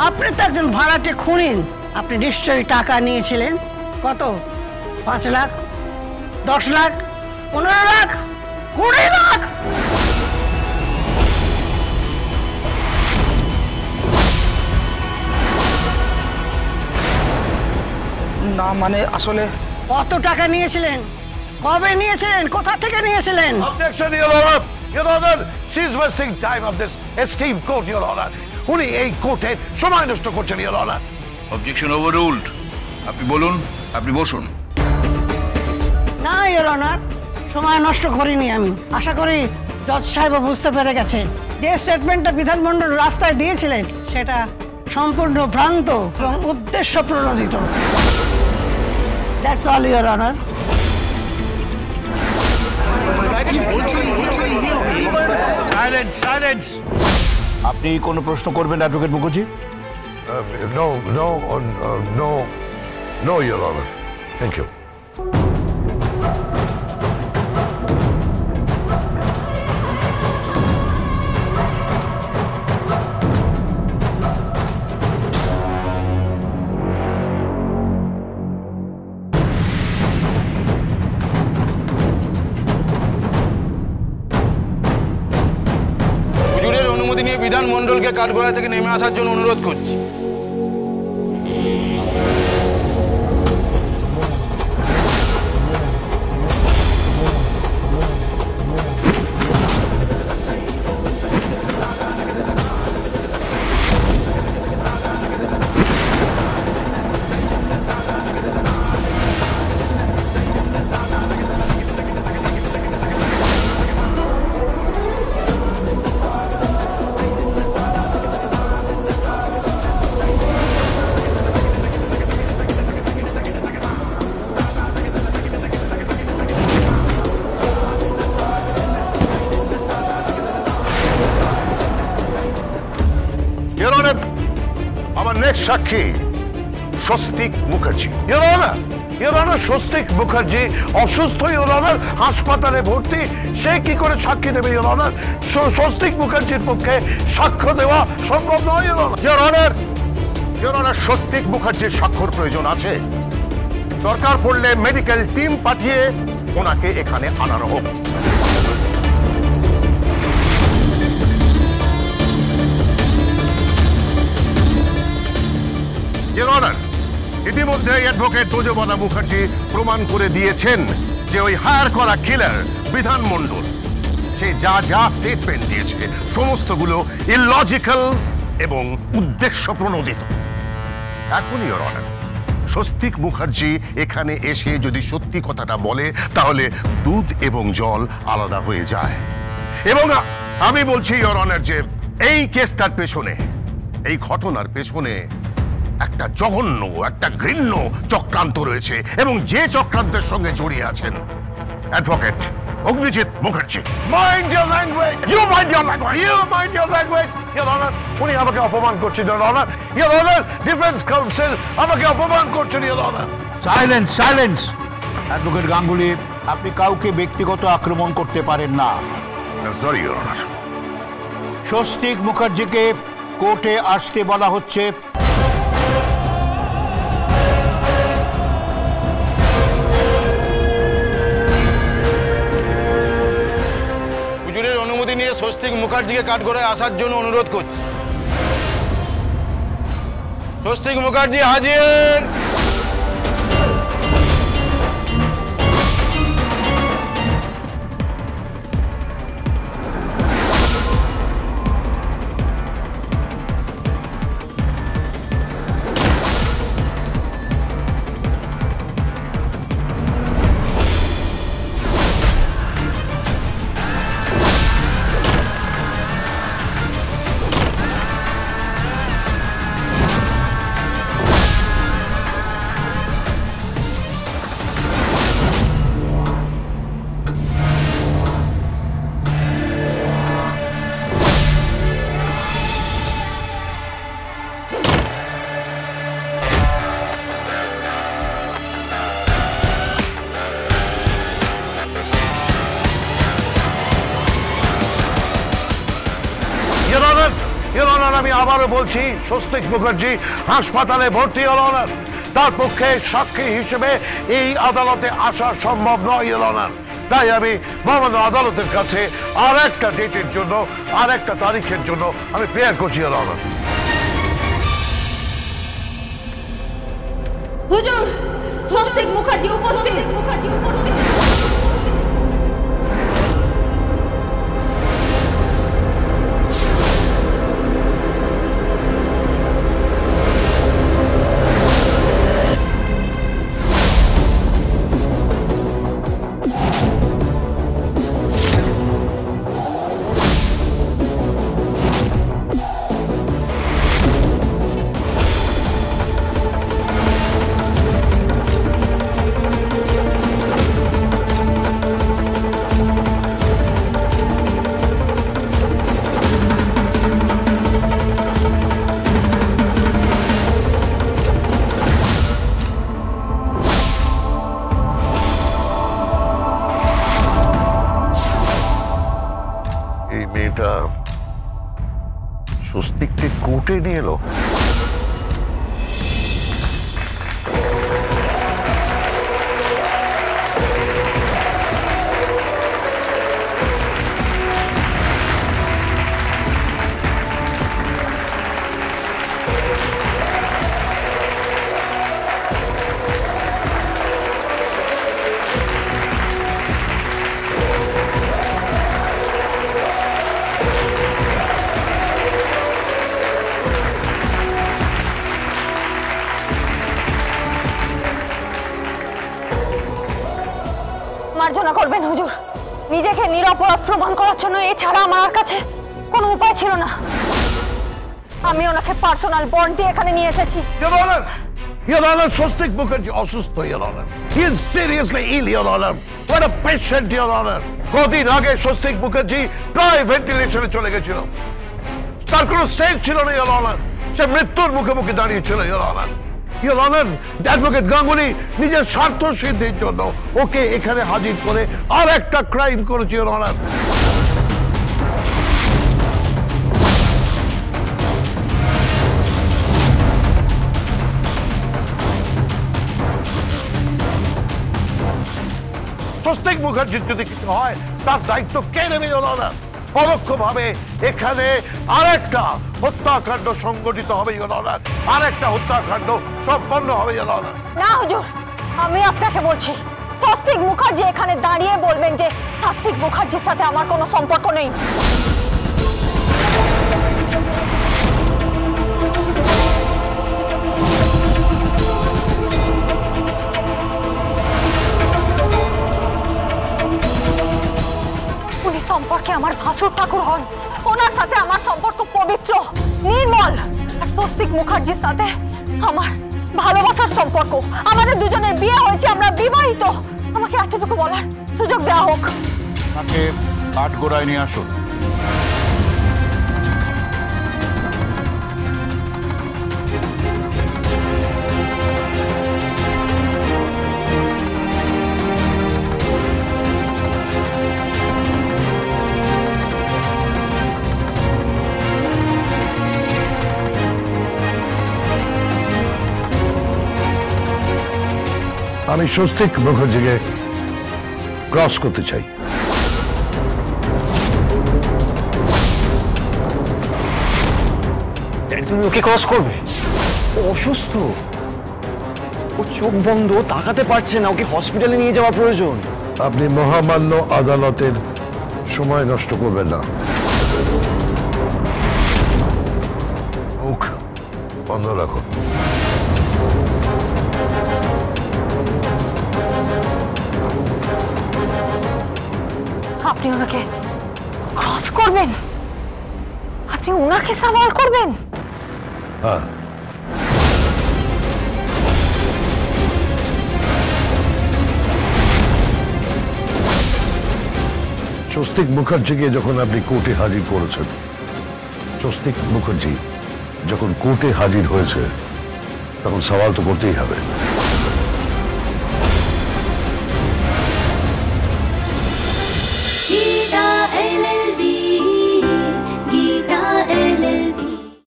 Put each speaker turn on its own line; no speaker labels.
আপনি তো একজন ভাড়াটে খুনি, আপনি নিশ্চয়ই টাকা নিয়েছিলেন। কত? 5 লাখ, 10 লাখ, 15 লাখ, 20 লাখ?
না মানে আসলে
কত টাকা নিয়েছিলেন, কবে নিয়েছিলেন, কোথা থেকে নিয়েছিলেন?
Objection, Your Honor. Your Honor, she is wasting time of this esteemed court, Your Honor. উনি এই কোর্টে সময় নষ্ট করছেন, Your Honor.
Objection overruled. আপনি বলুন, আপনি বসুন।
না ইওর অনার, সময় নষ্ট করিনি আমি। আশা করি জজ সাহেবও বুঝতে পেরে গেছেন যে স্টেটমেন্টটা বিধানমণ্ডল রাস্তায় দিয়েছিলেন সেটা সম্পূর্ণ ভ্রান্ত এবং উদ্দেশ্য প্রণোদিত। That's all your honour.
Silence, silence.
আপনি কোনো প্রশ্ন করবেন advocate Mukherjee?
No, Your Honor. Thank you.
হুজুরের অনুমতি নিয়ে বিধানমণ্ডলকে কাঠগড়ায় থেকে নেমে আসার জন্য অনুরোধ করছি।
আমার নেক্সট সাক্ষী স্বস্তিক মুখার্জি। Your Honor, স্বস্তিক মুখার্জি অসুস্থ, Your Honor, হাসপাতালে ভর্তি। সে কি করে সাক্ষী দেবে, Your Honor? স্বস্তিক মুখার্জির পক্ষে সাক্ষ্য দেওয়া সম্ভব নয়, Your Honor. Your Honor, Swastik মুখার্জির স্বাক্ষর প্রয়োজন আছে। দরকার পড়লে মেডিকেল টিম পাঠিয়ে ওনাকে এখানে আনানো হোক। Your Honor, ইতিমধ্যে অ্যাডভোকেট তোজবানা মুখার্জি প্রমাণ করে দিয়েছেন যে ওই হায়ার করা কিলার বিধানমণ্ডল সে যা যা স্টেটমেন্ট দিয়েছে সমস্তগুলো ইললজিক্যাল এবং উদ্দেশ্য প্রণোদিত। এখন Your Honor, স্বস্তিক মুখার্জি এখানে এসে যদি সত্যি কথাটা বলে তাহলে দুধ এবং জল আলাদা হয়ে যায়। এবং আমি বলছি Your Honor যে এই কেসটার পেছনে, এই ঘটনার পেছনে একটা জঘন্য, একটা ঘৃণ্য চক্রান্ত রয়েছে এবং যে চক্রান্তের সঙ্গে জড়িয়ে আছেন advocate Agnijit Mukherjee. Mind your language, you mind your language, you mind your language. Your Honor, উনি আমাকে অপমান করছেন, Your Honor. Your Honor, defence council আমাকে অপমান করছেন, Your Honor.
Silence, silence. Advocate Ganguly, আপনি কাউকে ব্যক্তিগত আক্রমণ করতে পারেন না।
Sorry Your Honor.
স্বস্তিক মুখার্জিকে কোর্টে আসতে বলা হচ্ছে।
হুজুরের অনুমতি নিয়ে স্বস্তিক মুখার্জিকে কাঠগড়ায় আসার জন্য অনুরোধ করছি। স্বস্তিক মুখার্জি হাজির।
আবারও বলছি, স্বস্তিক মুখার্জি হাসপাতালে ভর্তি ইওর অনার। তার পক্ষে সাক্ষী হিসেবে এই আদালতে আসা সম্ভব নয় ইওর অনার। তাই আমি মহামান্য আদালতের কাছে আর একটা ডেটের জন্য, আর একটা তারিখের জন্য আমি প্রেয়ার করছি ইওর অনার।
হুজুর, স্বস্তিক মুখার্জি উপস্থিত।
এই মেয়েটা স্বস্তিককে কোর্টে নিয়ে এলো।
মার্জনা করবেন হুজুর, নিজেকে নিরপরাধ প্রমাণ করার জন্য এছাড়া আমার কাছে কোনো উপায় ছিল না। আমি ওনাকে পার্সোনাল বন্ড দিয়ে এখানে নিয়ে এসেছি।
Your Honor, স্বস্তিক মুখার্জি অসুস্থ, Your Honor. He is seriously ill, Your Honor. What a patient, Your Honor. কদিন আগে স্বস্তিক মুখার্জি প্রায় ভেন্টিলেশনে চলে গেছিল। তার কোনো সেন্স ছিল না, Your Honor. সে মৃত্যুর মুখে মুখে দাঁড়িয়েছিল, Your Honor. Your Honor, advocate Ganguly নিজের স্বার্থ সিদ্ধির জন্য ওকে এখানে হাজির করে আর একটা ক্রাইম করেছে, Your Honor. স্বস্তিক মুখার্জির যদি কিছু হয় তার দায়িত্ব কে নেবে, Your Honor? পরোক্ষভাবে এখানে আরেকটা হত্যাকাণ্ড সংগঠিত হবে, Your Honor. আরেকটা হত্যাকাণ্ড সম্পন্ন হবে, Your Honor.
না হুজুর, আমি আপনাকে বলছি, স্বস্তিক মুখার্জি এখানে দাঁড়িয়ে বলবেন যে সাত্বিক মুখার্জির সাথে আমার কোনো সম্পর্ক নেই। উনি সম্পর্কে আমার ভাসুর ঠাকুর হন, ওনার সাথে আমার সম্পর্ক পবিত্র, নির্মল। আর স্বস্তিক মুখার্জির সাথে আমার ভালোবাসার সম্পর্ক, আমাদের দুজনের বিয়ে হয়েছে, আমরা বিবাহিত। আমাকে এতটুকু বলার সুযোগ দেওয়া হোক।
তাকে কাঠগোড়ায় নিয়ে আসুন।
আমি স্বস্তিক মুখার্জিকে ক্রস করতে চাই।
তুমি ওকে ক্রস করবে? ও অসুস্থ, ও চোখ বন্ধ, তাকাতে পারছে না, ওকে হসপিটালে নিয়ে যাওয়া প্রয়োজন।
আপনি মহামান্য আদালতের সময় নষ্ট করবেন না। মুখ বন্ধ রাখো।
আপনি ওনাকে ক্রস করবেন? আপনি ওনাকে সামাল করবেন?
হ্যাঁ, স্বস্তিক মুখার্জিকে যখন আপনি কোর্টে হাজির করেছেন, স্বস্তিক মুখার্জি যখন কোর্টে হাজির হয়েছে তখন সওয়াল তো করতেই হবে।
Ida